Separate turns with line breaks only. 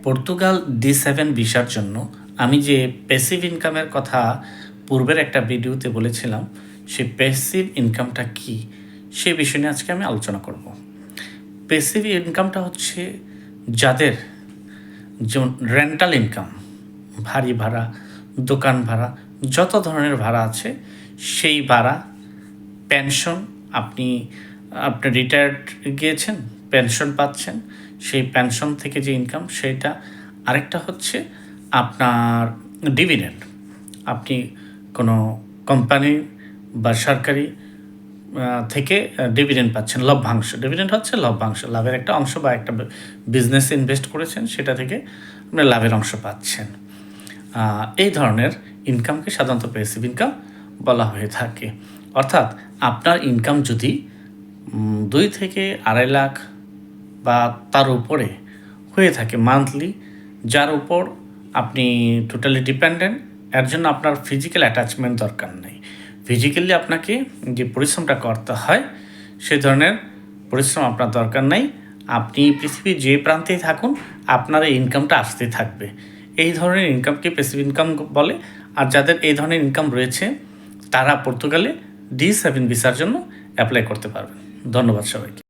Portugal D7 ভিসার জন্য আমি যে প্যাসিভ ইনকামের কথা পূর্বের একটা ভিডিওতে বলেছিলাম, সেই প্যাসিভ ইনকামটা কি সে বিষয় নিয়ে আজকে আমি আলোচনা করব। প্যাসিভ ইনকামটা হচ্ছে যাদের যেমন রেন্টাল ইনকাম, বাড়ি ভাড়া, দোকান ভাড়া, যত ধরনের ভাড়া আছে সেই ভাড়া, পেনশন, আপনি রিটায়ার্ড গিয়েছেন, পেনশন পাচ্ছেন, সেই পেনশন থেকে যে ইনকাম সেইটা। আরেকটা হচ্ছে আপনার ডিভিডেন্ড, আপনি কোনো কোম্পানি বা সরকারি থেকে ডিভিডেন্ড পাচ্ছেন, লভ্যাংশ। ডিভিডেন্ড হচ্ছে লভ্যাংশ, লাভের একটা অংশ, বা একটা বিজনেসে ইনভেস্ট করেছেন সেটা থেকে আপনি লাভের অংশ পাচ্ছেন। এই ধরনের ইনকামকে সাধারণত প্যাসিভ ইনকাম বলা হয়ে থাকে। অর্থাৎ আপনার ইনকাম যদি 2 থেকে 2.5 লাখ বা তার উপরে হয়ে থাকে মান্থলি, যার উপর আপনি টোটালি ডিপেন্ডেন্ট, এর জন্য আপনার ফিজিক্যাল অ্যাটাচমেন্ট দরকার নেই। ফিজিক্যালি আপনাকে যে পরিশ্রমটা করতে হয় সেই ধরনের পরিশ্রম আপনার দরকার নেই। আপনি পৃথিবীর যে প্রান্তেই থাকুন, আপনার এই ইনকামটা আসতে থাকবে। এই ধরনের ইনকামকে প্যাসিভ ইনকাম বলে। আর যাদের এই ধরনের ইনকাম রয়েছে তারা পর্তুগালে D7 ভিসার জন্য অ্যাপ্লাই করতে পারবেন। ধন্যবাদ সবাইকে।